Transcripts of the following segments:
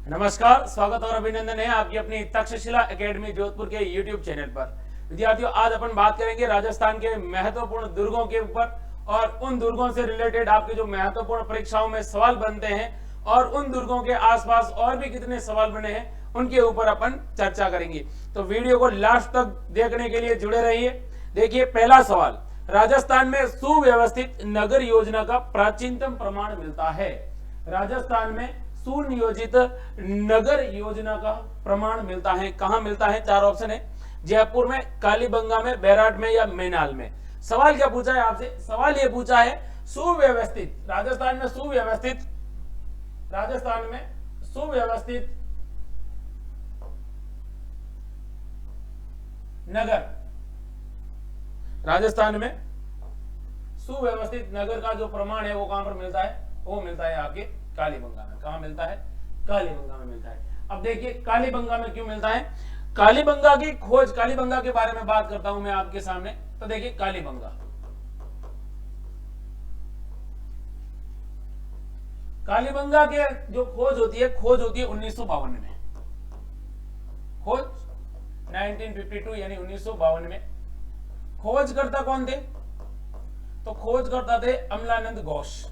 नमस्कार, स्वागत और अभिनंदन है आपकी अपनी तक्षशिला एकेडमी जोधपुर के यूट्यूब चैनल पर। विद्यार्थियों, आज अपन बात करेंगे राजस्थान के महत्वपूर्ण दुर्गों के ऊपर और उन दुर्गों से रिलेटेड आपके जो महत्वपूर्ण परीक्षाओं में सवाल बनते हैं और उन दुर्गों के आसपास और भी कितने सवाल बने हैं उनके ऊपर अपन चर्चा करेंगे। तो वीडियो को लास्ट तक देखने के लिए जुड़े रहिए। देखिए, पहला सवाल, राजस्थान में सुव्यवस्थित नगर योजना का प्राचीनतम प्रमाण मिलता है। राजस्थान में सुनियोजित नगर योजना का प्रमाण मिलता है। कहां मिलता है? चार ऑप्शन है, जयपुर में, कालीबंगा में, बैराट में या मैनाल में। सवाल क्या पूछा है आपसे? सवाल ये पूछा है सुव्यवस्थित, राजस्थान में सुव्यवस्थित नगर, राजस्थान में सुव्यवस्थित नगर का जो प्रमाण है वो कहां पर मिलता है? वो मिलता है आपके कालीबंगा में। कहां मिलता है? कालीबंगा में मिलता है। अब देखिए, कालीबंगा में क्यों मिलता है? कालीबंगा की खोज, कालीबंगा के बारे में बात करता हूं मैं आपके सामने। तो देखिए, कालीबंगा के जो खोज होती है 1952 में। खोज 1952 यानी 1952 में। खोजकर्ता कौन थे? तो खोजकर्ता थे अमलानंद घोष।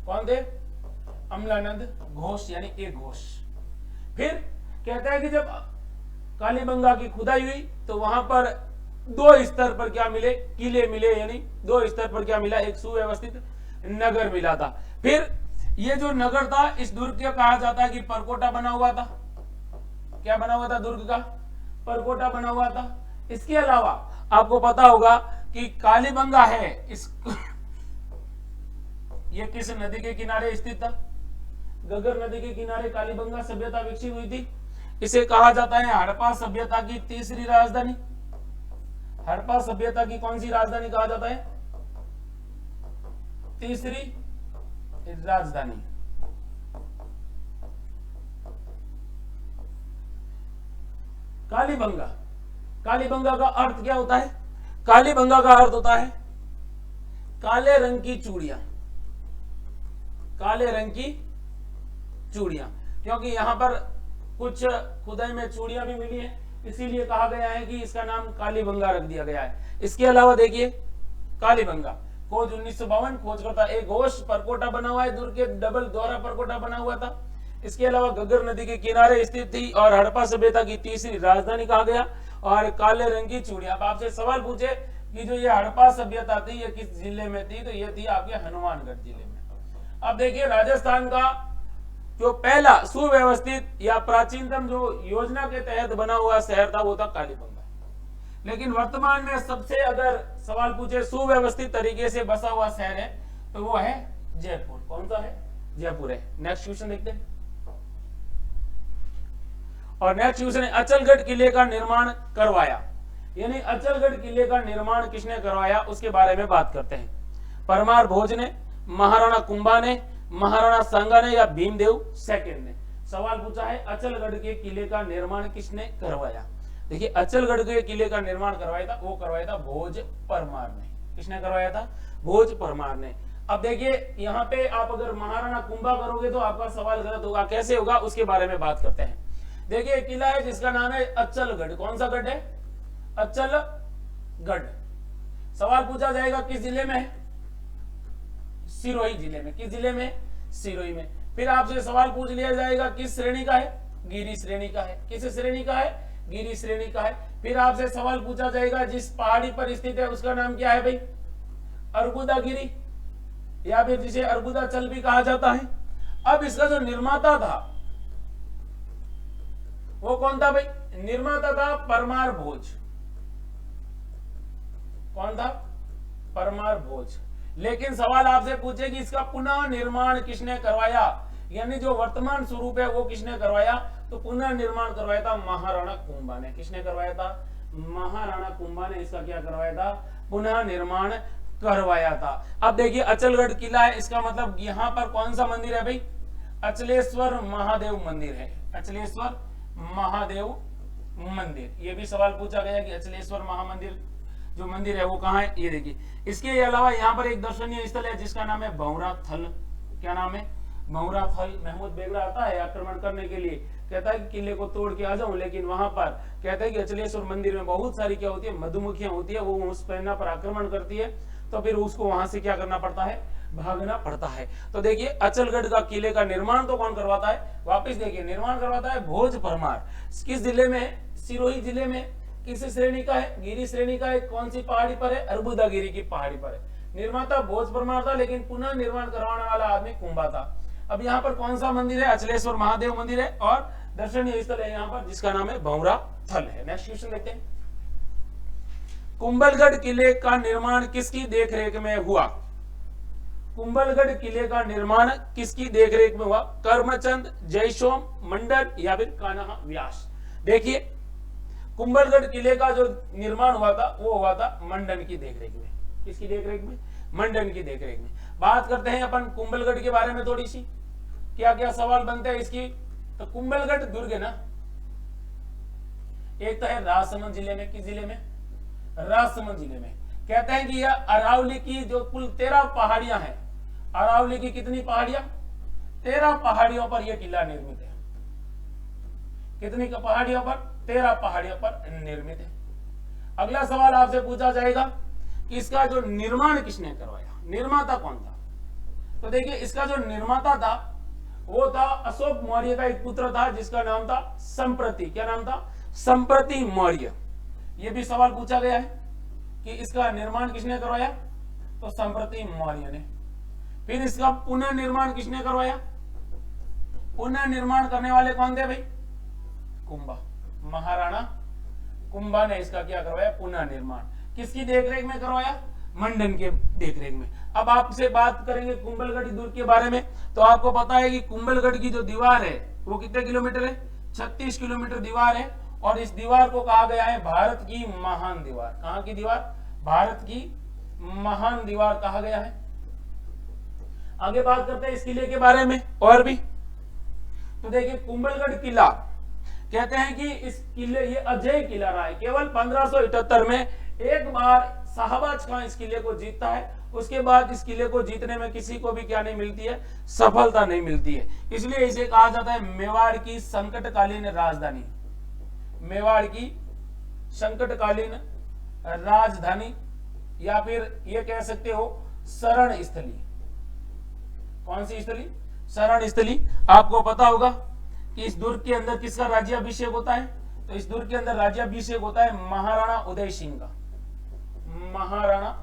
कौन थे? अमलानंद घोष यानी एक घोष। फिर कहता है कि जब कालीबंगा की खुदाई हुई तो वहां पर दो स्तर पर क्या मिले? किले मिले, यानी दो स्तर पर क्या मिला? एक सुव्यवस्थित नगर मिला था। फिर ये जो नगर था, इस दुर्ग का कहा जाता है कि परकोटा बना हुआ था। क्या बना हुआ था? दुर्ग का परकोटा बना हुआ था। इसके अलावा आपको पता होगा कि कालीबंगा है, ये किस नदी के किनारे स्थित था? गगर नदी के किनारे कालीबंगा सभ्यता विकसित हुई थी। इसे कहा जाता है हड़प्पा सभ्यता की तीसरी राजधानी। हड़प्पा सभ्यता की कौन सी राजधानी कहा जाता है? तीसरी राजधानी। कालीबंगा, कालीबंगा का अर्थ क्या होता है? कालीबंगा का अर्थ होता है काले रंग की चूड़ियां। काले रंग की चूड़ियां, क्योंकि यहां पर कुछ खुदाई में चूड़ियां भी मिली है, इसीलिए कहा गया है कि इसका नाम कालीबंगा रख दिया गया है। इसके अलावा देखिए, कालीबंगा खोज 1952, खोजकर्ता एक घोष, परकोटा बना हुआ है, दुर्ग के डबल द्वारा परकोटा बना हुआ था। इसके अलावा गगर नदी के किनारे स्थित थी और हड़प्पा सभ्यता की तीसरी राजधानी कहा गया, और काले रंग की चूड़ियां। अब आपसे सवाल पूछे कि जो ये हड़प्पा सभ्यता थी ये किस जिले में थी? तो ये थी आपके हनुमानगढ़ जिले में। अब देखिए, राजस्थान का जो पहला सुव्यवस्थित या प्राचीनतम जो योजना के तहत बना हुआ शहर था वो था कालीबंगा। लेकिन वर्तमान में सबसे अगर सवाल पूछे सुव्यवस्थित तरीके से बसा हुआ शहर है तो वो है जयपुर। कौन सा है? जयपुर है। नेक्स्ट क्वेश्चन देखते हैं। और नेक्स्ट क्वेश्चन है, अचलगढ़ किले का निर्माण करवाया, यानी अचलगढ़ किले का निर्माण किसने करवाया उसके बारे में बात करते हैं। परमार भोज ने, महाराणा कुंभा ने, महाराणा सांगा ने या भीमदेव सेकंड ने। सवाल पूछा है अचलगढ़ के किले का निर्माण किसने करवाया। देखिए, अचलगढ़ के किले का निर्माण करवाया था, वो करवाया था भोज परमार ने। किसने करवाया था? भोज परमार ने। अब देखिए, यहाँ पे आप अगर महाराणा कुंभा करोगे तो आपका सवाल गलत होगा। कैसे होगा उसके बारे में बात करते हैं। देखिए, किला है जिसका नाम है अचलगढ़। कौन सा गढ़ है? अचलगढ़। सवाल पूछा जाएगा किस जिले में है? सिरोही जिले में। किस जिले में? सिरोही में। फिर आपसे सवाल पूछ लिया जाएगा किस श्रेणी का है? गिरी श्रेणी का है। किस श्रेणी का है? गिरी श्रेणी का है। फिर आपसे सवाल पूछा जाएगा जिस पहाड़ी पर स्थित है उसका नाम क्या है भाई? अर्बुदा गिरी, या फिर जिसे अर्बुदाचल भी कहा जाता है। अब इसका जो निर्माता था वो कौन था भाई? निर्माता था परमार भोज। कौन था? परमार भोज। लेकिन सवाल आपसे पूछे कि इसका पुनः निर्माण किसने करवाया, यानी जो वर्तमान स्वरूप है वो किसने करवाया? तो पुनः निर्माण करवाया था महाराणा कुंभा ने। किसने करवाया था? महाराणा कुंभा ने इसका क्या करवाया था? पुनः निर्माण करवाया था। अब देखिए, अचलगढ़ किला है, इसका मतलब यहाँ पर कौन सा मंदिर है भाई? अचलेश्वर महादेव मंदिर है। अचलेश्वर महादेव मंदिर। ये भी सवाल पूछा गया कि अचलेश्वर महामंदिर जो मंदिर है वो कहाँ है? ये देखिए। इसके अलावा यहाँ पर एक दर्शनीय स्थल है जिसका नाम है भंवरा थल। क्या नाम है? भंवरा थल महमूद बेगड़ा आता है आक्रमण करने के लिए, कहता है कि किले को तोड़ के आ जाऊं, लेकिन वहां पर कहता है कि अचलेश्वर मंदिर में बहुत सारी क्या होती है, मधुमक्खियां होती है, वो उस पहना पर आक्रमण करती है, तो फिर उसको वहां से क्या करना पड़ता है, भागना पड़ता है। तो देखिए अचलगढ़ का किले का निर्माण तो कौन करवाता है, वापिस देखिए निर्माण करवाता है भोज परमार। किस जिले में, सिरोही जिले में। किस श्रेणी का है, गिरी श्रेणी का है। कौन सी पहाड़ी पर है, अर्बुदागिरी की पहाड़ी पर है। निर्माता भोज परमार था, लेकिन पुनः निर्माण करवाने वाला आदमी कुंभा था। अब यहाँ पर कौन सा मंदिर है, अचलेश्वर महादेव मंदिर है, और दर्शनीय स्थल है यहाँ पर जिसका नाम है भंवरा थल है। नेक्स्ट क्वेश्चन देखते हैं, कुंभलगढ़ किले का निर्माण किसकी देखरेख में हुआ। कुंभलगढ़ किले का निर्माण किसकी देखरेख में हुआ, कर्मचंद, जयसोम, मंडन या फिर कान्हा व्यास। देखिए कुंभलगढ़ किले का जो निर्माण हुआ था वो हुआ था मंडन की देखरेख में। किसकी देखरेख में, मंडन की देखरेख में। बात करते हैं अपन कुंभलगढ़ के बारे में थोड़ी सी, क्या क्या सवाल बनते हैं इसकी। तो कुंभलगढ़ दुर्ग है ना, एक तो है राजसमंद जिले में। किस जिले में, राजसमंद जिले में। कहते हैं कि यह अरावली की जो कुल 13 पहाड़ियां हैं, अरावली की कितनी पहाड़ियां, 13 पहाड़ियों पर यह किला निर्मित है। कितनी पहाड़ियों पर, 13 पहाड़ियों पर निर्मित है। अगला सवाल आपसे पूछा जाएगा कि इसका जो निर्माण किसने करवाया, निर्माता कौन था। तो देखिए इसका जो निर्माता था वो था अशोक मौर्य का एक पुत्र था जिसका नाम था संप्रति। क्या नाम था, संप्रति मौर्य। ये भी सवाल पूछा गया है कि इसका निर्माण किसने करवाया, तो संप्रति मौर्य ने। फिर इसका पुनः निर्माण किसने करवाया, पुनः निर्माण करने वाले कौन थे भाई, कुंभा, महाराणा कुंभा ने इसका क्या करवाया, पुनः निर्माण। किसकी देखरेख में करवाया, मंडन के देखरेख में। अब आपसे बात करेंगे कुंभलगढ़ दुर्ग के बारे में। तो आपको पता है कि कुंभलगढ़ की जो दीवार है वो कितने किलोमीटर है, 36 किलोमीटर दीवार है। और इस दीवार को कहा गया है भारत की महान दीवार। कहां की दीवार, भारत की महान दीवार कहा गया है। आगे बात करते हैं इस किले के बारे में और भी। तो देखिए कुंभलगढ़ किला, कहते हैं कि इस किले, ये अजय किला रहा है। केवल 1578 में एक बार शाहबाज खां इस किले को जीतता है। उसके बाद इस किले को जीतने में किसी को भी क्या नहीं मिलती है, सफलता नहीं मिलती है। इसलिए इसे कहा जाता है मेवाड़ की संकटकालीन राजधानी। मेवाड़ की संकटकालीन राजधानी, या फिर ये कह सकते हो शरण स्थली। कौन सी स्थली, शरण स्थली। आपको पता होगा कि इस दुर्ग के अंदर किसका राज्याभिषेक होता है, तो इस दुर्ग के अंदर राज्याभिषेक होता है महाराणा उदय सिंह का। महाराणा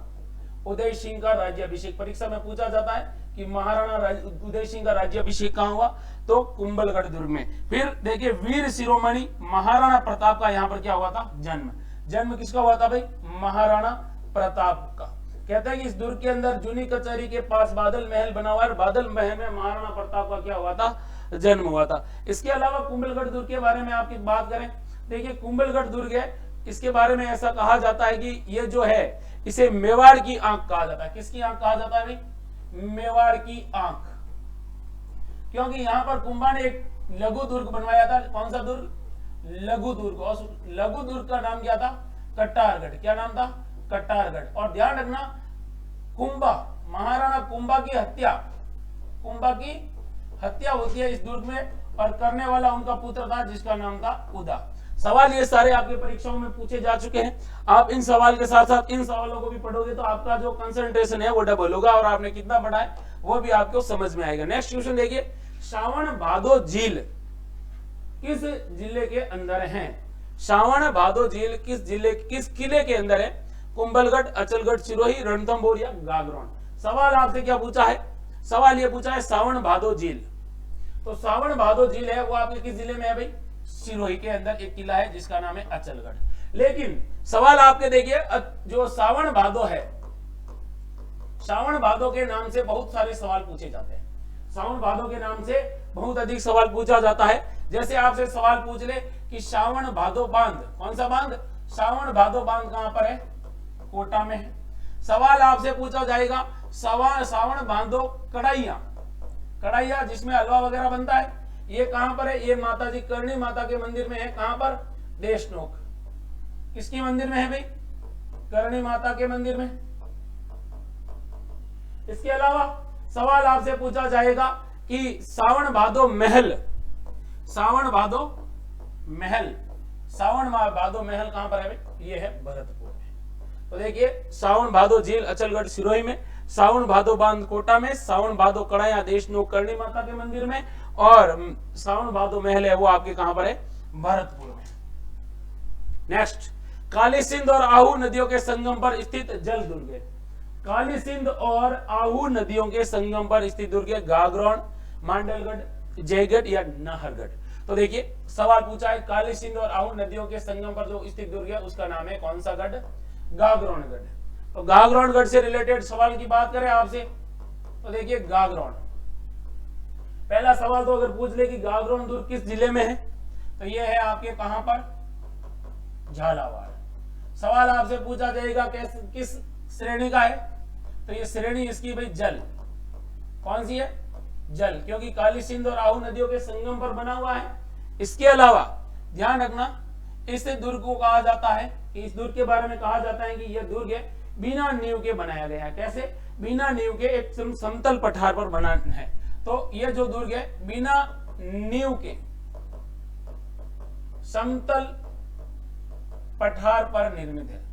उदय सिंह का राज्याभिषेक परीक्षा में पूछा जाता है कि महाराणा उदय सिंह का राज्याभिषेक कहां हुआ, तो कुंभलगढ़ दुर्ग में। फिर देखिए वीर शिरोमणि महाराणा प्रताप का यहाँ पर क्या हुआ था, जन्म। जन्म किसका हुआ था भाई, महाराणा प्रताप का। कहते हैं कि इस दुर्ग के अंदर जूनी कचहरी के पास बादल महल बना हुआ है। बादल महल में महाराणा प्रताप का क्या हुआ था, जन्म हुआ था। इसके अलावा कुंभलगढ़ दुर्ग के बारे में आपकी बात करें, देखिए कुंभलगढ़ दुर्ग है, इसके बारे में ऐसा कहा जाता है कि ये जो है इसे मेवाड़ की आंख कहा जाता है। किसकी आंख कहा जाता है भाई, मेवाड़ की आंख। क्योंकि यहां पर कुंभा ने एक लघु दुर्ग बनवाया था। कौन सा दुर्ग, लघु दुर्ग। और लघु दुर्ग का नाम क्या था, कट्टारगढ़। क्या नाम था, कट्टारगढ़। और ध्यान रखना कुंभा, महाराणा कुंभा की हत्या, कुंभा की हत्या होती है इस दुर्ग में, और करने वाला उनका पुत्र था जिसका नाम था उदा। सवाल ये सारे आपके परीक्षाओं में पूछे जा चुके हैं। आप इन सवाल के साथ साथ इन सवालों को भी पढ़ोगे तो आपका जो कंसंट्रेशन है वो डबल होगा, और आपने कितना पढ़ा है वो भी आपको समझ में आएगा। नेक्स्ट क्वेश्चन देखिए, सावन भादो झील किस जिले के अंदर है। सावन भादो झील किस जिले, किस किले के अंदर है, कुंभलगढ़, अचलगढ़, सिरोही, रणथंभौर या गागरोन। सवाल आपसे क्या पूछा है, सवाल ये पूछा है सावन भादो झील। तो सावन भादो झील है वो आपके किस जिले में है भाई, सिरोही के अंदर एक किला है जिसका नाम है अचलगढ़। लेकिन सवाल आपके देखिए, जो सावन भादो है, सावन भादो के नाम से बहुत सारे सवाल पूछे जाते हैं। सावन भादो के नाम से बहुत अधिक सवाल पूछा जाता है। जैसे आपसे सवाल पूछ ले कि सावन भादो बांध, कौन सा बांध, सावन भादो बांध कहां पर है, कोटा में है। सवाल आपसे पूछा जाएगा सावन भादो कढ़ाइया, कढ़ाइया जिसमें हलवा वगैरह बनता है, ये कहां पर है, ये माता जी करणी माता के मंदिर में है। कहां पर, देशनोक। किसके मंदिर में है भाई, करणी माता के मंदिर में। इसके अलावा सवाल आपसे पूछा जाएगा कि सावन भादो महल, सावन भादो महल, सावन भादो महल कहां पर है भाई? ये है भरतपुर में। तो देखिए सावन भादो झील अचलगढ़ सिरोही में, सावन भादो बांध कोटा में, सावन भादो कड़ाया देशनोक करणी माता के मंदिर में, और सावन भादो महल है वो आपके कहां पर है? भरतपुर में। नेक्स्ट, काली सिंध और आहू नदियों के संगम पर स्थित जल दुर्ग है। काली सिंध और आहू नदियों के संगम पर स्थित दुर्ग है गागरोन, मांडलगढ़, जयगढ़ या नाहरगढ़। तो देखिए सवाल पूछा है काली सिंध और आहू नदियों के संगम पर जो स्थित दुर्ग है उसका नाम है कौन सा गढ़? गागरोनगढ़। तो गागरोनगढ़ से रिलेटेड सवाल की बात करें आपसे तो देखिए गागरोन, पहला सवाल तो अगर पूछ ले कि गागरोन दुर्ग किस जिले में है तो ये है आपके कहां पर? झालावाड़। सवाल आपसे पूछा जाएगा किस श्रेणी का है तो ये श्रेणी इसकी भाई जल, कौन सी है? जल, क्योंकि काली सिंध और आहू नदियों के संगम पर बना हुआ है। इसके अलावा ध्यान रखना इस दुर्ग को कहा जाता है, इस दुर्ग के बारे में कहा जाता है कि यह दुर्ग है बिना नींव के बनाया गया है। कैसे? बिना नींव के, एक समतल पठार पर बना है। तो यह जो दुर्ग है बिना नींव के समतल पठार पर निर्मित है।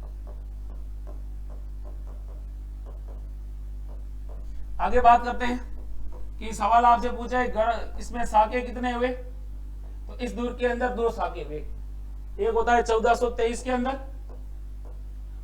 आगे बात करते हैं कि सवाल आपसे पूछा है इसमें साके कितने हुए तो इस दुर्ग के अंदर 2 साके हुए, एक होता है 1423 के अंदर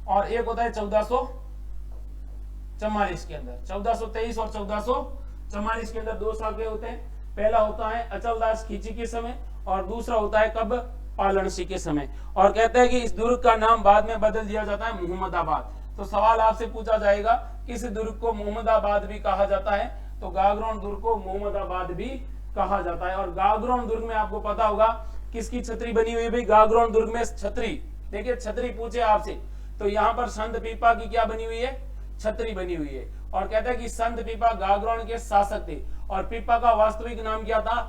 और एक होता है 1444 के अंदर। 1423 और 1444 के अंदर 2 साके होते हैं। पहला होता है अचलदास खींची के समय और दूसरा होता है कब? पालनसी के समय। और कहते हैं कि इस दुर्ग का नाम बाद में बदल दिया जाता है मोहम्मदाबाद। तो सवाल आपसे पूछा जाएगा किस दुर्ग को मोहम्मदाबाद भी कहा जाता है तो गागरोन दुर्ग को मोहम्मदाबाद भी कहा जाता है। और गागरोन दुर्ग में आपको पता होगा किसकी छतरी बनी हुई है भाई? गागरोन दुर्ग में छतरी, देखिए छतरी पूछे आपसे तो यहाँ पर संत पीपा की क्या बनी हुई है? छतरी बनी हुई है। और कहता है कि संत पीपा गागरोन के शासक थे और पीपा का वास्तविक नाम क्या था?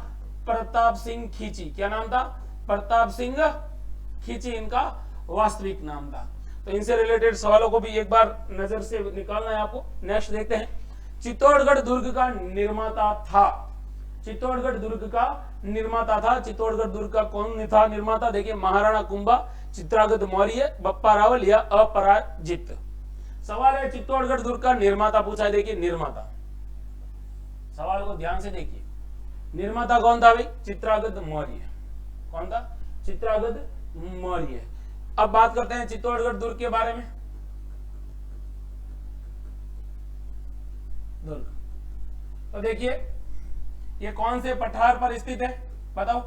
प्रताप सिंह खींची। क्या नाम था? प्रताप सिंह खींची इनका वास्तविक नाम था। तो इनसे रिलेटेड सवालों को भी एक बार नजर से निकालना है आपको। नेक्स्ट देखते हैं, चित्तौड़गढ़ दुर्ग का निर्माता था। चित्तौड़गढ़ दुर्ग का निर्माता था। चित्तौड़गढ़ दुर्ग का कौन था निर्माता? देखिए महाराणा कुंभा, चित्रांगद मौर्य, बप्पा रावल या अपराजित। सवाल है चित्तौड़गढ़ दुर्ग का निर्माता पूछा है। देखिए निर्माता, सवाल को ध्यान से देखिए, निर्माता कौन था भाई? चित्रांगद मौर्य। कौन था? चित्रांगद मौर्य। अब बात करते हैं चित्तौड़गढ़ दुर्ग के बारे में। दुर्ग तो देखिए ये कौन से पठार पर स्थित है बताओ?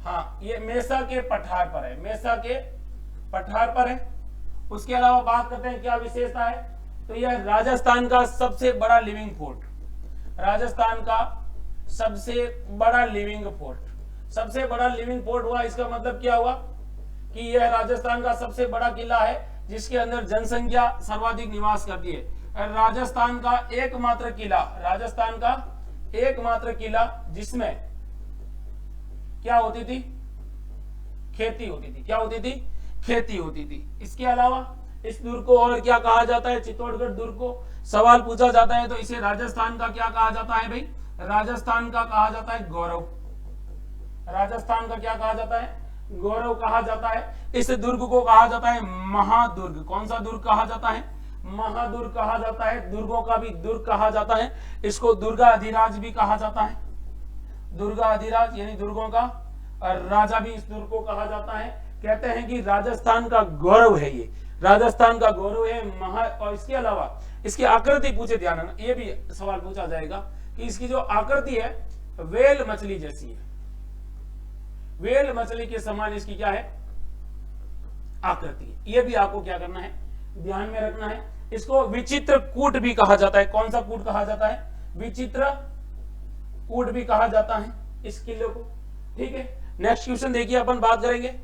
हाँ, ये मेसा के पठार पर है, मेसा के पठार पर है। उसके अलावा बात करते हैं क्या विशेषता है तो यह राजस्थान का सबसे बड़ा लिविंग फोर्ट, राजस्थान का सबसे बड़ा लिविंग फोर्ट। सबसे बड़ा लिविंग फोर्ट हुआ, इसका मतलब क्या हुआ कि यह राजस्थान का सबसे बड़ा किला है जिसके अंदर जनसंख्या सर्वाधिक निवास करती है। राजस्थान का एकमात्र किला, राजस्थान का एकमात्र किला जिसमें क्या होती थी? खेती होती थी। क्या होती थी? खेती होती थी। इसके अलावा इस दुर्ग को और क्या कहा जाता है? चित्तौड़गढ़ दुर्ग को सवाल पूछा जाता है तो इसे राजस्थान का क्या कहा जाता है भाई? राजस्थान का कहा जाता है गौरव। राजस्थान का क्या कहा जाता है? गौरव कहा जाता है। इस दुर्ग को कहा जाता है महादुर्ग। कौन सा दुर्ग कहा जाता है? महादुर्ग कहा जाता है। दुर्गों का भी दुर्ग कहा जाता है। इसको दुर्गा अधिराज भी कहा जाता है। दुर्गा अधिराज यानी दुर्गों का राजा भी इस दुर्ग को कहा जाता है। कहते हैं कि राजस्थान का गौरव है ये, राजस्थान का गौरव है महा। और इसके अलावा इसकी आकृति पूछे, ध्यान रखना, ये भी सवाल पूछा जाएगा कि इसकी जो आकृति है वेल मछली जैसी है। वेल मछली के समान इसकी क्या है? आकृति। ये भी आपको क्या करना है? ध्यान में रखना है। इसको विचित्र कूट भी कहा जाता है। कौन सा कूट कहा जाता है? विचित्र कूट भी कहा जाता है इस किले को। ठीक है, नेक्स्ट क्वेश्चन देखिए, अपन बात करेंगे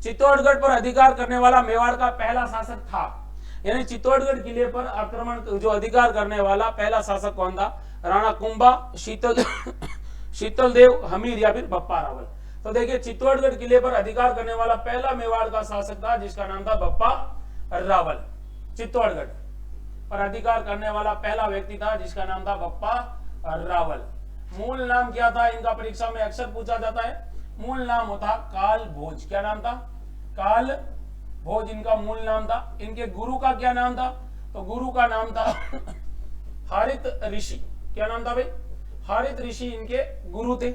चित्तौड़गढ़ पर अधिकार करने वाला मेवाड़ का पहला शासक था। यानी चित्तौड़गढ़ किले पर आक्रमण जो अधिकार करने वाला पहला शासक कौन था? राणा कुंभा, शीतल देव, हमीर या फिर बप्पा रावल। तो देखिए चित्तौड़गढ़ किले पर अधिकार करने वाला पहला मेवाड़ का शासक था जिसका नाम था बप्पा रावल। चित्तौड़गढ़ पर अधिकार करने वाला पहला व्यक्ति था जिसका नाम था बप्पा रावल। मूल नाम क्या था इनका, परीक्षा में अक्सर पूछा जाता है। मूल नाम होता काल भोज। क्या नाम था? काल भोज इनका मूल नाम था। इनके गुरु का क्या नाम था? तो गुरु का नाम था हारित ऋषि। क्या नाम था भाई? हारित ऋषि इनके गुरु थे।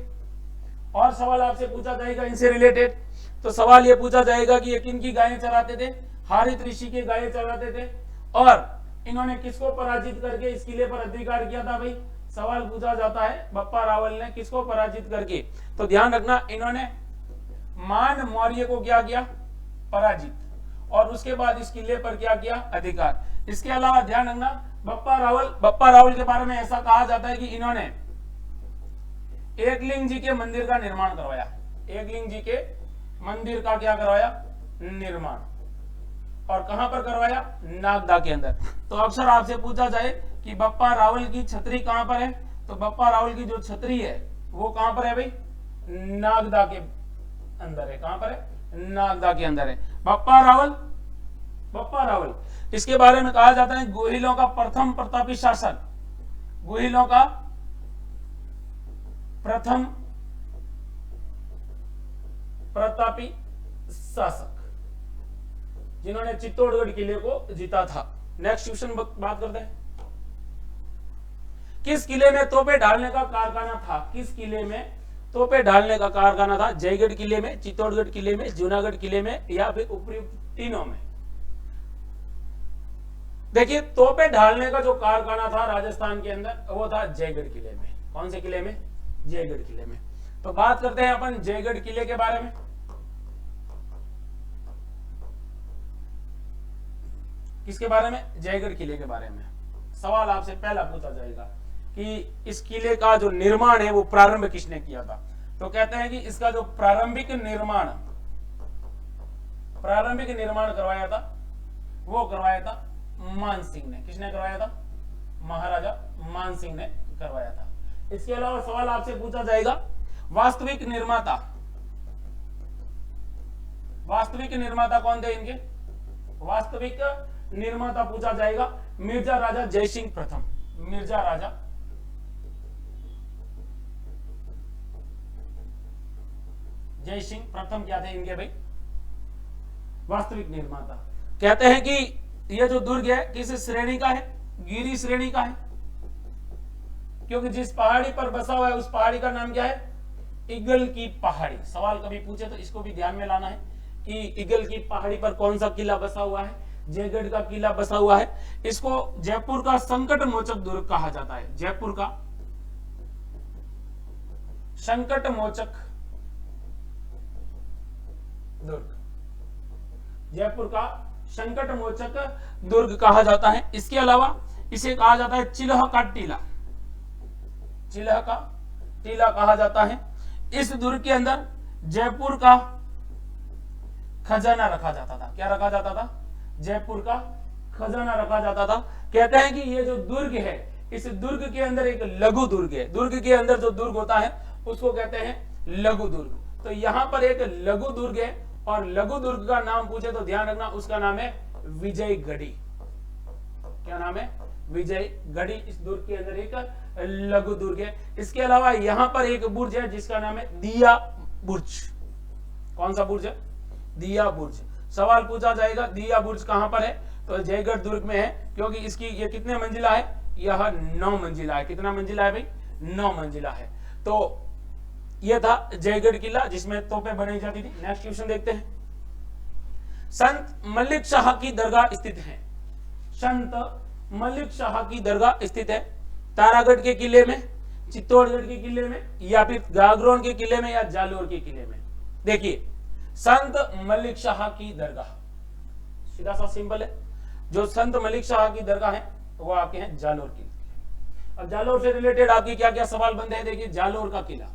और सवाल आपसे पूछा जाएगा इनसे रिलेटेड, तो सवाल ये पूछा जाएगा कि ये किन की गायें चराते थे? हारित ऋषि के गायें चराते थे। और इन्होंने किसको पराजित करके इस किले पर अधिकार किया था भाई? सवाल पूछा जाता है बप्पा रावल ने किसको पराजित करके। तो ध्यान रखना, इन्होंने मान मौर्य को क्या किया? पराजित। और उसके बाद इस किले पर क्या किया? अधिकार। इसके अलावा ध्यान रखना, बप्पा रावल के बारे में ऐसा कहा जाता है कि इन्होंने एकलिंग जी के मंदिर का निर्माण करवाया। एकलिंग जी के मंदिर का क्या करवाया? निर्माण। और कहां पर करवाया? नागदा के अंदर। तो अक्सर आपसे पूछा जाए कि बप्पा रावल की छतरी कहां पर है, तो बप्पा रावल की जो छतरी है वो कहां पर है भाई? नागदा के अंदर है। कहां पर है? नागदा के अंदर है। बप्पा रावल इसके बारे में कहा जाता है गोहिलों का प्रथम प्रतापी शासक। गोहिलों का प्रथम प्रतापी शासक जिन्होंने चित्तौड़गढ़ किले को जीता था। नेक्स्ट क्वेश्चन बात करते हैं। किस किले में तोपे ढालने का कारखाना था? किस किले में तोपे ढालने का कारखाना था? जयगढ़ किले में, चित्तौड़गढ़ किले में, जूनागढ़ किले में, या फिर उपयुक्त तीनों में? देखिए, तोपे ढालने का जो कारखाना था राजस्थान के अंदर वो था जयगढ़ किले में। कौन से किले में? जयगढ़ किले में। तो बात करते हैं अपन जयगढ़ किले के बारे में। किसके बारे में? जयगढ़ किले के बारे में। सवाल आपसे पहला पूछा जाएगा कि इस किले का जो निर्माण है वो प्रारंभ किसने किया था? तो कहते हैं कि इसका जो प्रारंभिक निर्माण करवाया था वो करवाया था मान सिंह ने। किसने करवाया था? महाराजा मान सिंह ने करवाया था। इसके अलावा सवाल आपसे पूछा जाएगा वास्तविक निर्माता कौन थे इनके? वास्तविक निर्माता पूछा जाएगा मिर्जा राजा जयसिंह प्रथम। मिर्जा राजा जयसिंह प्रथम क्या थे इनके भाई? वास्तविक निर्माता। कहते हैं कि यह जो दुर्ग है किस श्रेणी का है? गिरी श्रेणी का है, क्योंकि जिस पहाड़ी पर बसा हुआ है उस पहाड़ी का नाम क्या है? ईगल की पहाड़ी। सवाल कभी पूछे तो इसको भी ध्यान में लाना है कि ईगल की पहाड़ी पर कौन सा किला बसा हुआ है? जयगढ़ का किला बसा हुआ है। इसको जयपुर का संकट मोचक दुर्ग कहा जाता है। जयपुर का संकट मोचक दुर्ग, जयपुर का संकट मोचक दुर्ग कहा जाता है। इसके अलावा इसे कहा जाता है चिल्ह का टीला। चिल्ह का टीला कहा जाता है। इस दुर्ग के अंदर जयपुर का खजाना रखा जाता था। क्या रखा जाता था? जयपुर का खजाना रखा जाता था। कहते हैं कि ये जो दुर्ग है इस दुर्ग के अंदर एक लघु दुर्ग है। दुर्ग के अंदर जो दुर्ग होता है उसको कहते हैं लघु दुर्ग। तो यहां पर एक लघु दुर्ग है और लघु दुर्ग का नाम पूछे तो ध्यान रखना उसका नाम है विजयगढ़ी। क्या नाम है? विजयगढ़ी। इस दुर्ग के अंदर एक लघु दुर्ग है। इसके अलावा यहां पर एक बुर्ज है जिसका नाम है दिया बुर्ज। कौन सा बुर्ज है? दिया बुर्ज। सवाल पूछा जाएगा दिया बुर्ज कहां पर है? तो जयगढ़ दुर्ग में है, क्योंकि इसकी ये कितने मंजिला है? यह 9 मंजिला है। कितना मंजिला है भाई? 9 मंजिला है। तो यह था जयगढ़ किला जिसमें तोपें बनाई जाती थी। नेक्स्ट क्वेश्चन देखते हैं। संत मलिक शाह की दरगाह स्थित है। संत मलिक शाह की दरगाह स्थित है तारागढ़ के किले में, चित्तौड़गढ़ के किले में, या फिर गागरोन के किले में, या जालोर के किले में? देखिए, संत मलिक शाह की दरगाह सीधा सा सिंपल है। जो संत मलिक शाह की दरगाह है वो आपके हैं जालोर की। अब जालोर से रिलेटेड आपकी क्या क्या सवाल बनते हैं? देखिए, जालोर का किला,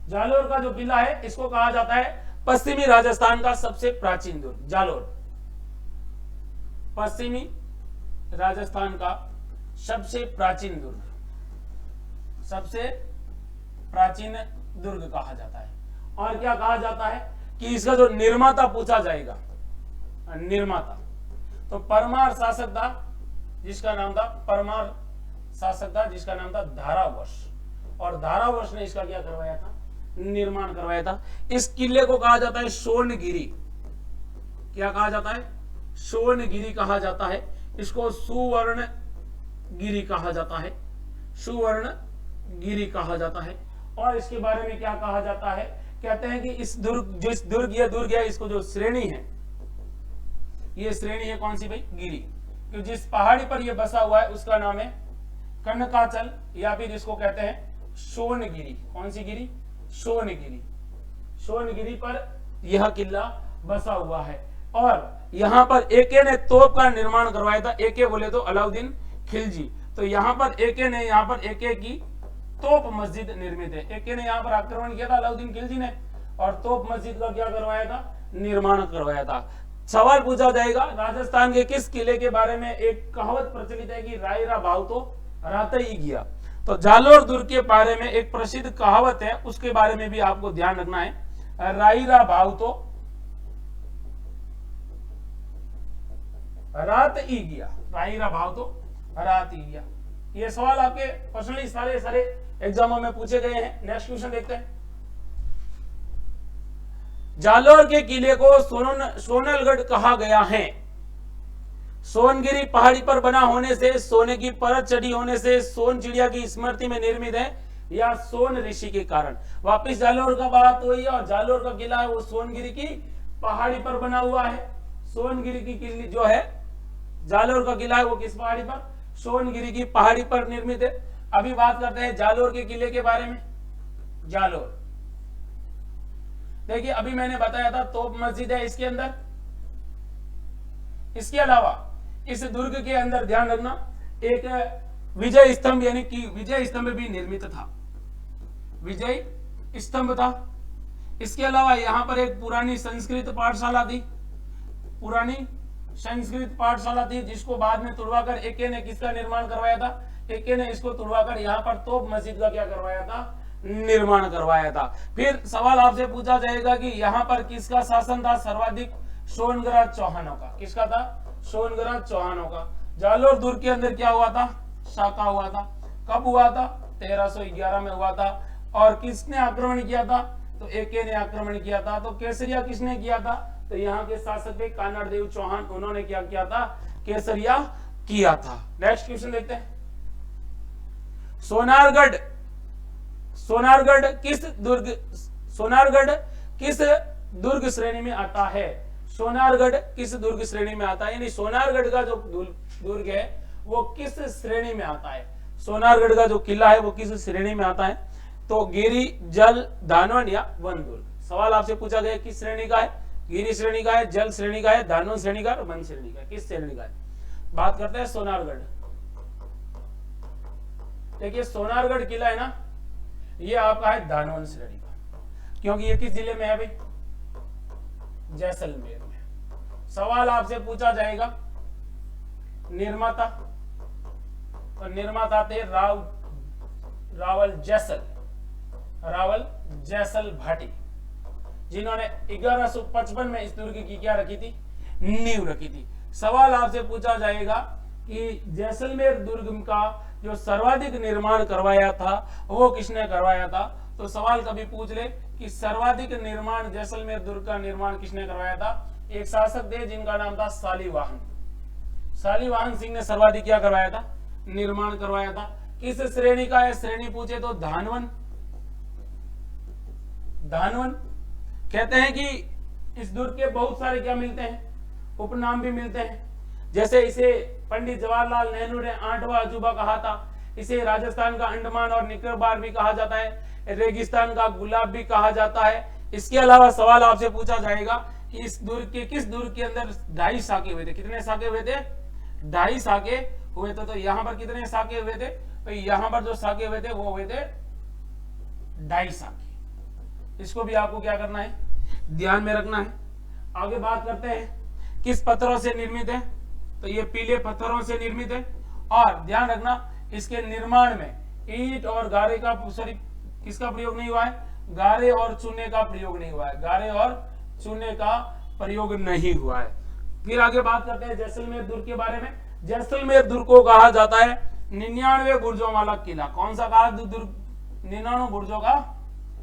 जालोर का जो किला है इसको कहा जाता है पश्चिमी राजस्थान का सबसे प्राचीन दुर्ग। जालोर पश्चिमी राजस्थान का सबसे प्राचीन दुर्ग, सबसे प्राचीन दुर्ग कहा जाता है। और क्या कहा जाता है कि इसका जो निर्माता पूछा जाएगा, निर्माता तो परमार शासक था जिसका नाम था परमार शासक था जिसका नाम था धारावर्ष, और धारावर्ष ने इसका क्या करवाया था, निर्माण करवाया था। इस किले को कहा जाता है सोनगिरी। क्या कहा जाता है, सोनगिरी कहा जाता है। इसको सुवर्ण गिरी कहा जाता है, सुवर्ण गिरी कहा जाता है। और इसके बारे में क्या कहा जाता है, कहते हैं कि इस दुर्ग है, इसको जो श्रेणी है, ये श्रेणी है कौन सी भाई, गिरी। कि जिस पहाड़ी पर ये बसा हुआ है उसका नाम है कनकाचल, या फिर इसको कहते हैं सोनगिरी। कौन सी गिरी, सोनगिरी। सोनगिरी पर यह किला बसा हुआ है। और यहाँ पर एके ने तोप का निर्माण करवाया था। एके बोले तो अलाउद्दीन खिलजी। तो यहाँ पर एके ने, यहाँ पर एके की तोप मस्जिद निर्मित है। एके ने यहाँ पर आक्रमण किया था अलाउद्दीन खिलजी ने, और तोप मस्जिद का क्या करवाया था, निर्माण करवाया था। सवाल पूछा जाएगा राजस्थान के किस किले के बारे में एक कहावत प्रचलित है कि रायरा भाव तो रात ही गया। तो जालोर दुर्ग के बारे में एक प्रसिद्ध कहावत है, उसके बारे में भी आपको ध्यान रखना है। रायरा भाव तो रात ही गया, रायरा भाव तो रात ही गया। ये सवाल आपके पर्सनली सारे एग्जामों में पूछे गए हैं। नेक्स्ट क्वेश्चन देखते हैं। जालोर के किले को सोनलगढ़ कहा गया है। सोनगिरी पहाड़ी पर बना होने से, सोने की परत चढ़ी होने से, सोन चिड़िया की स्मृति में निर्मित है, या सोन ऋषि के कारण। वापिस जालोर का बात हुई, और जालोर का किला है वो सोनगिरी की पहाड़ी पर बना हुआ है। सोनगिरी की किले जो है, जालोर का किला है वो किस पहाड़ी पर, सोनगिरी की पहाड़ी पर निर्मित है। अभी बात करते हैं जालोर के किले के बारे में। जालोर देखिए, अभी मैंने बताया था तोप मस्जिद है इसके अंदर। इसके अलावा इस दुर्ग के अंदर ध्यान रखना एक विजय स्तंभ, यानी कि विजय स्तंभ भी निर्मित था, विजय स्तंभ था। इसके अलावा यहां पर एक पुरानी संस्कृत पाठशाला थी, पुरानी संस्कृत पाठशाला थी, जिसको बाद में तुड़वाकर एके ने किसका निर्माण करवाया था, एके ने इसको तुड़वाकर यहाँ पर तोप मस्जिद का क्या करवाया था, निर्माण करवाया था। फिर सवाल आपसे पूछा जाएगा कि यहाँ पर किसका शासन था सर्वाधिक, सोनगराज चौहानों का। किसका था, सोनगराज चौहानों का। जालोर दुर्ग के अंदर क्या हुआ था, शाका हुआ था। कब हुआ था, 1311 में हुआ था। और किसने आक्रमण किया था, तो एके ने आक्रमण किया था। तो केसरिया किसने किया था, तो यहाँ के शासक थे कानड़ देव चौहान, उन्होंने क्या किया था, केसरिया किया था। नेक्स्ट क्वेश्चन देखते हैं। सोनारगढ़, सोनारगढ़ किस दुर्ग श्रेणी में आता है, सोनारगढ़ किस दुर्ग श्रेणी में आता है, यानी सोनारगढ़ का जो दुर्ग है वो किस श्रेणी में आता है, सोनारगढ़ का जो किला है वो किस श्रेणी में आता है, तो गिरी, जल, दानवन या वन दुर्ग। सवाल आपसे पूछा गया किस श्रेणी का है, गिरी श्रेणी का है, जल श्रेणी का है, दानवन श्रेणी का है, वन श्रेणी का है, किस श्रेणी का है। बात करते हैं सोनारगढ़। देखिए सोनारगढ़ किला है ना, ये आपका है दानवन श्रेणी का, क्योंकि ये किस जिले में है भाई, जैसलमेर में। सवाल आपसे पूछा जाएगा निर्माता, तो निर्माता थे रावल जैसल भाटी, जिन्होंने 1155 में इस दुर्ग की क्या रखी थी, नींव रखी थी। सवाल आपसे पूछा जाएगा कि जैसलमेर दुर्ग का जो सर्वाधिक निर्माण करवाया था वो किसने करवाया था, तो सवाल कभी पूछ ले कि सर्वाधिक निर्माण जैसलमेर दुर्ग का निर्माण किसने करवाया था, एक शासक थे जिनका नाम था शालीवाहन सिंह ने सर्वाधिक क्या करवाया था, निर्माण करवाया था। किस श्रेणी का है, श्रेणी पूछे तो धानवन कहते हैं कि इस दुर्ग के बहुत सारे क्या मिलते हैं, उपनाम भी मिलते हैं। जैसे इसे पंडित जवाहरलाल नेहरू ने 8वां अजूबा कहा था, इसे राजस्थान का अंडमान और निकोबार भी कहा जाता है, रेगिस्तान का गुलाब भी कहा जाता है। इसके अलावा सवाल आपसे पूछा जाएगा कि इस दुर्ग के किस दुर्ग के अंदर 2.5 साके हुए थे, कितने साके हुए थे, 2.5 साके हुए थे। तो यहाँ पर कितने साके हुए थे, तो यहाँ पर जो साके हुए थे वो हुए थे 2.5 साके। इसको भी आपको क्या करना है, ध्यान में रखना है। आगे बात करते हैं किस पत्थरों से निर्मित है, तो ये पीले पत्थरों से निर्मित है। और ध्यान रखना इसके निर्माण में ईंट और गारे का किसका प्रयोग नहीं हुआ है, गारे और चूने का प्रयोग नहीं हुआ है, गारे और चूने का प्रयोग नहीं हुआ है। फिर आगे बात करते हैं जैसलमेर दुर्ग के बारे में। जैसलमेर दुर्ग को कहा जाता है 99 बुर्जों वाला किला। कौन सा कहा दुर्ग? 99 बुर्जों का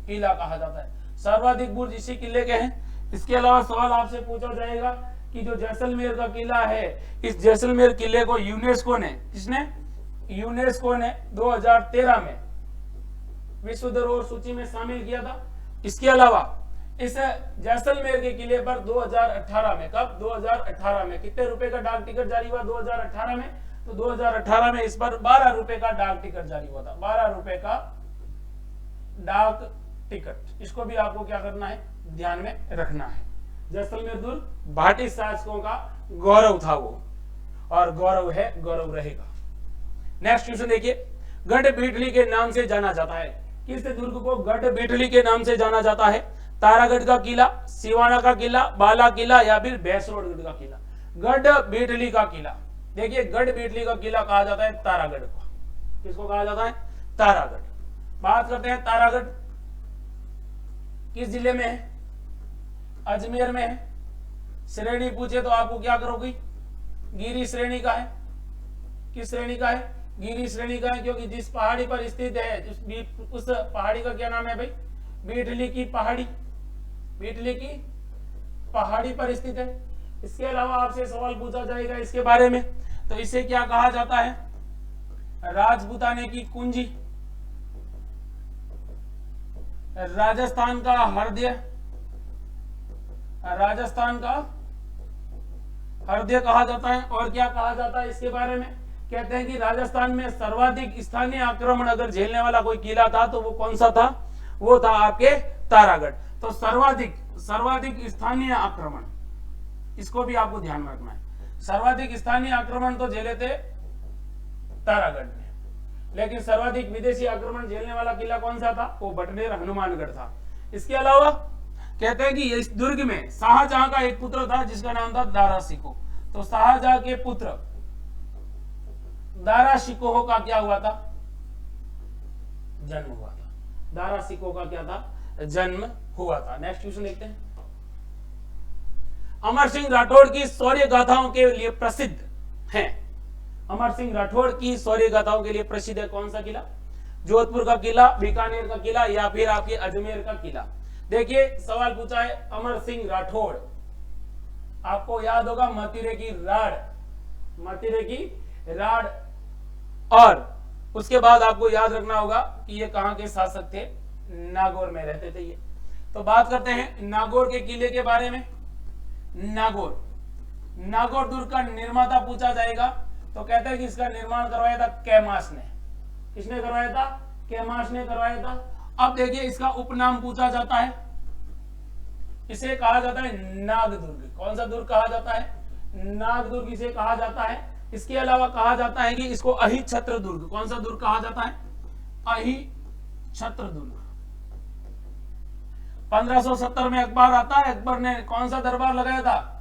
किला कहा जाता है। सर्वाधिक बुर्ज इसी किले के हैं। इसके अलावा सवाल आपसे पूछा जाएगा कि जो जैसलमेर का किला है, इस जैसलमेर किले को यूनेस्को ने, किसने? यूनेस्को ने 2013 में विश्व धरोहर सूची में शामिल किया था। इसके अलावा इस जैसलमेर के किले पर 2018 में, कब? 2018 में कितने रुपए का डाक टिकट जारी हुआ? 2018 में। तो 2018 में इस पर 12 रुपए का डाक टिकट जारी हुआ था। 12 रुपए का डाक टिकट। इसको भी आपको क्या करना है? ध्यान में रखना है। जैसलमेर दुर्ग भाटी शासकों का गौरव था वो, और गौरव है, गौरव रहेगा। नेक्स्ट क्वेश्चन देखिए। गढ़ बीटली के नाम से जाना जाता है। किस दुर्ग को गढ़ बीटली के नाम से जाना जाता है? तारागढ़ का किला, सिवाना का किला, बाला किला, या फिर भैंसरोडगढ़ का किला? गढ़ बीटली का किला। देखिए, गढ़ बीटली का किला कहा जाता है तारागढ़ को। किसको कहा जाता है? तारागढ़। बात करते हैं तारागढ़ किस जिले में है? अजमेर में है। श्रेणी पूछे तो आपको क्या करोगी? गिरी श्रेणी का है। किस श्रेणी का है? गिरी श्रेणी का है, क्योंकि जिस पहाड़ी पर स्थित है उस पहाड़ी का क्या नाम है भाई? बीटली की पहाड़ी। बीटली की पहाड़ी पर स्थित है। इसके अलावा आपसे सवाल पूछा जाएगा इसके बारे में, तो इसे क्या कहा जाता है? राजपूताने की कुंजी। राजस्थान का हृदय, राजस्थान का हृदय कहा जाता है। और क्या कहा जाता है इसके बारे में? कहते हैं कि राजस्थान में सर्वाधिक स्थानीय आक्रमण अगर झेलने वाला कोई किला था तो वो कौन सा था? वो था आपके तारागढ़। तो सर्वाधिक स्थानीय आक्रमण, इसको भी आपको ध्यान में रखना है। सर्वाधिक स्थानीय आक्रमण तो झेले थे तारागढ़ ने, लेकिन सर्वाधिक विदेशी आक्रमण झेलने वाला किला कौन सा था? वो बटनेर हनुमानगढ़ था। इसके अलावा कहते हैं कि इस दुर्ग में शाहजहां का एक पुत्र था जिसका नाम था दारा शिकोह। तो शाहजहां के पुत्र दारा शिकोह का क्या हुआ था? जन्म हुआ था। दारा शिकोह का क्या था? जन्म हुआ था। नेक्स्ट क्वेश्चन देखते हैं। अमर सिंह राठौड़ की शौर्य गाथाओं के लिए प्रसिद्ध है। अमर सिंह राठौड़ की शौर्य गाथाओं के लिए प्रसिद्ध है कौन सा किला? जोधपुर का किला, बीकानेर का किला, या फिर आपके अजमेर का किला? देखिए, सवाल पूछा है अमर सिंह राठौड़। आपको याद होगा मतिरे की राड़, मतिरे की राड़। और उसके बाद आपको याद रखना होगा कि ये कहां के शासक थे? नागौर में रहते थे ये। तो बात करते हैं नागौर के किले के बारे में। नागौर दुर्ग का निर्माता पूछा जाएगा तो कहते हैं कि इसका निर्माण करवाया था कैमाश ने। किसने करवाया था? कैमाश ने करवाया था। अब देखिए, इसका उपनाम पूछा जाता है, इसे कहा जाता है नागदुर्ग। कौन सा दुर्ग कहा जाता है? नागदुर्ग इसे कहा जाता है। इसके अलावा कहा जाता है कि इसको अहिछत्र दुर्ग। कौन सा दुर्ग कहा जाता है? अहिछत्र दुर्ग। 1570 में अकबर आता है। अकबर ने कौन सा दरबार लगाया था?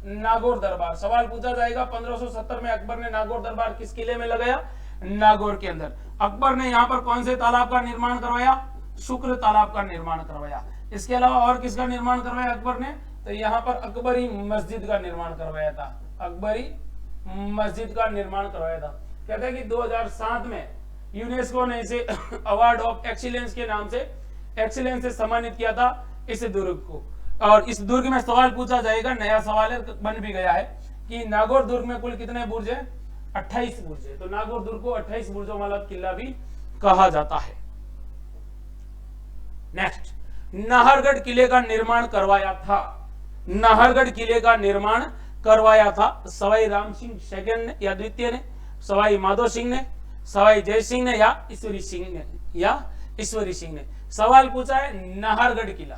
नागौर दरबार। सवाल पूछा जाएगा 1570 में अकबर ने नागौर दरबार किस किले में लगाया? नागौर के अंदर। अकबर ने यहाँ पर कौन से तालाब का निर्माण करवाया? शुक्र तालाब का निर्माण करवाया। इसके अलावा और किसका निर्माण करवाया अकबर ने? तो यहाँ पर अकबरी मस्जिद का निर्माण करवाया था। अकबरी मस्जिद का निर्माण करवाया था। कहते हैं कि 2007 में यूनेस्को ने इसे अवार्ड ऑफ एक्सीलेंस के नाम से, एक्सीलेंस से सम्मानित किया था इस दुर्ग को। और इस दुर्ग में सवाल पूछा जाएगा, नया सवाल है, बन भी गया है कि नागौर दुर्ग में कुल कितने बुर्ज है? 28 बुर्ज है। तो नागौर दुर्ग को 28 बुर्जों वाला किला भी कहा जाता है। नेक्स्ट, नाहरगढ़ किले का निर्माण करवाया था। नाहरगढ़ किले का निर्माण करवाया था सवाई राम सिंह सेकंड ने या द्वितीय ने, सवाई माधो सिंह ने, सवाई जय सिंह ने, या ईश्वरी सिंह ने, या ईश्वरी सिंह ने। सवाल पूछा है नाहरगढ़ किला।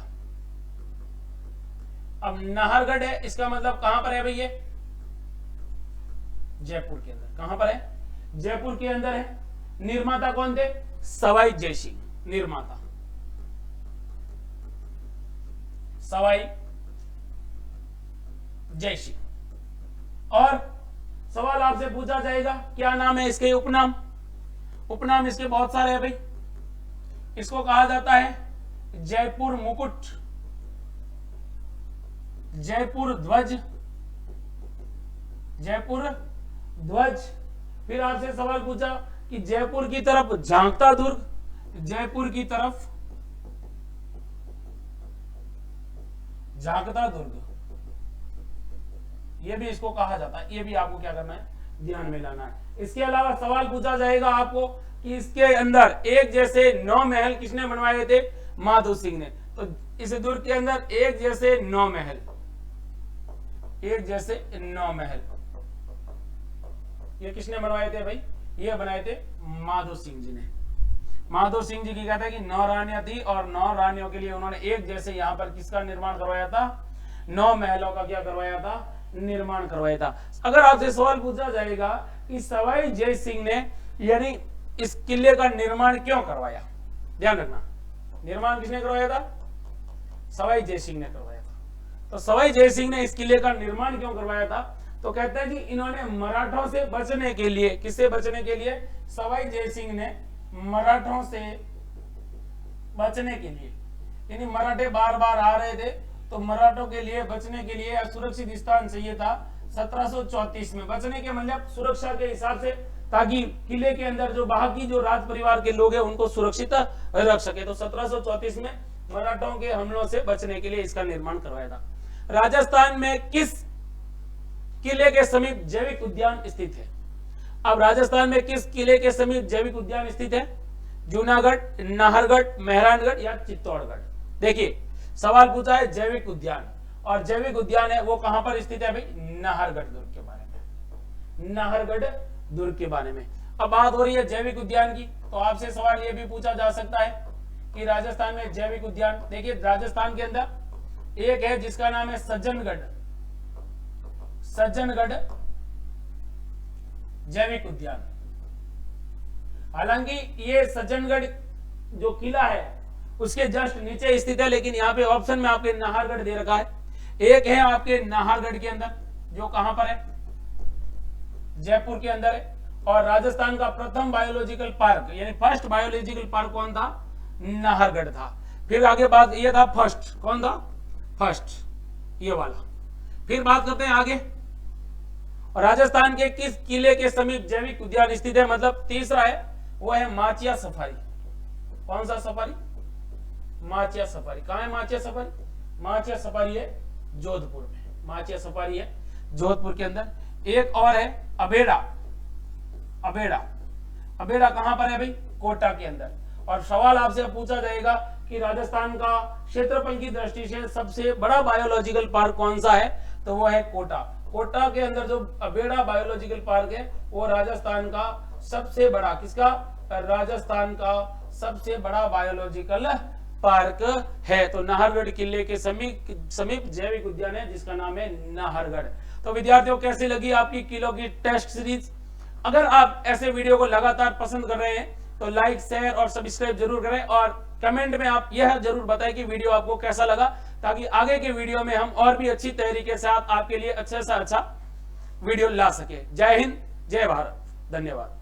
अब नाहरगढ़ है, इसका मतलब कहां पर है भैया? जयपुर के अंदर। कहां पर है? जयपुर के अंदर है। निर्माता कौन थे? सवाई जय सिंह निर्माता, सवाई जय सिंह। और सवाल आपसे पूछा जाएगा क्या नाम है इसके? उपनाम। उपनाम इसके बहुत सारे हैं भाई। इसको कहा जाता है जयपुर मुकुट, जयपुर ध्वज, जयपुर ध्वज। फिर आपसे सवाल पूछा कि जयपुर की तरफ झांकता दुर्ग, जयपुर की तरफ झांकता दुर्ग, ये भी इसको कहा जाता है। ये भी आपको क्या करना है, ध्यान में लाना है। इसके अलावा सवाल पूछा जाएगा आपको कि इसके अंदर एक जैसे 9 महल किसने बनवाए थे, माधो सिंह ने। तो इस दुर्ग के अंदर एक जैसे 9 महल, एक जैसे 9 महल ये किसने बनवाए थे भाई, ये बनाए थे माधो सिंह जी ने। माधो सिंह जी की कहते हैं कि 9 रानियां थी और 9 रानियों के लिए उन्होंने एक जैसे यहाँ पर किसका निर्माण करवाया था, 9 महलों का क्या करवाया था, निर्माण करवाया था। अगर आपसे सवाल पूछा जाएगा कि सवाई जय सिंह ने यानी इस किले का निर्माण क्यों करवाया, ध्यान रखना, निर्माण किसने करवाया था, सवाई जय सिंह ने करवाया था। तो सवाई जय सिंह ने इस किले का निर्माण क्यों करवाया था, तो कहते हैं कि इन्होंने मराठों से बचने के लिए, किससे बचने के लिए, सवाई जय सिंह ने मराठों से बचने के लिए, यानी मराठे बार बार आ रहे थे तो मराठों के लिए बचने के लिए सुरक्षित स्थान चाहिए था 1734 में। बचने के मतलब सुरक्षा के हिसाब से, ताकि किले के अंदर जो बाकी जो राज परिवार के लोग हैं उनको सुरक्षित रख सके। तो 1734 में मराठों के हमलों से बचने के लिए इसका निर्माण करवाया था। राजस्थान में किस किले के समीप जैविक उद्यान स्थित है। अब राजस्थान में किस किले के समीप जैविक उद्यान स्थित है, जूनागढ़, नाहरगढ़, मेहरानगढ़ या चित्तौड़गढ़। देखिए सवाल पूछा है जैविक उद्यान, और जैविक उद्यान है वो कहां पर स्थित है भाई, नाहरगढ़ दुर्ग के बारे में, नाहरगढ़ दुर्ग के बारे में। अब बात हो रही है जैविक उद्यान की, तो आपसे सवाल ये भी पूछा जा सकता है कि राजस्थान में जैविक उद्यान, देखिए राजस्थान के अंदर एक है जिसका नाम है सज्जनगढ़, सज्जनगढ़ जैविक उद्यान। हालांकि ये सज्जनगढ़ जो किला है उसके जस्ट नीचे स्थित है, लेकिन यहाँ पे ऑप्शन में आपके नाहरगढ़ दे रखा है। एक है आपके नाहरगढ़ के अंदर जो कहां पर है, जयपुर के अंदर है। और राजस्थान का प्रथम बायोलॉजिकल पार्क यानी फर्स्ट बायोलॉजिकल पार्क कौन था, नाहरगढ़ था। फिर आगे बात ये था फर्स्ट, कौन था, फर्स्ट ये वाला। फिर बात करते हैं आगे, और राजस्थान के किस किले के समीप जैविक उद्यान स्थित है, मतलब तीसरा है वो है माचिया सफारी। कौन सा सफारी, माचिया सफारी। कहां है माचिया सफारी, माचिया सफारी है जोधपुर में, माचिया सफारी है जोधपुर के अंदर। एक और है अबेड़ा, अबेड़ा, अबेड़ा कहां पर है भाई, कोटा के अंदर। और सवाल आपसे पूछा जाएगा कि राजस्थान का क्षेत्रफल की दृष्टि से सबसे बड़ा बायोलॉजिकल पार्क कौन सा है, तो वो है कोटा। कोटा के अंदर जो अबेड़ा बायोलॉजिकल पार्क है वो राजस्थान का सबसे बड़ा, किसका, राजस्थान का सबसे बड़ा बायोलॉजिकल पार्क है। तो नाहरगढ़ किले के समीप जैविक उद्यान है जिसका नाम है नाहरगढ़। तो विद्यार्थियों कैसी लगी आपकी किलो की टेस्ट सीरीज। अगर आप ऐसे वीडियो को लगातार पसंद कर रहे हैं तो लाइक, शेयर और सब्सक्राइब जरूर करें, और कमेंट में आप यह जरूर बताएं कि वीडियो आपको कैसा लगा, ताकि आगे के वीडियो में हम और भी अच्छी तरीके से आपके लिए अच्छा सा अच्छा वीडियो ला सके। जय हिंद, जय भारत, धन्यवाद।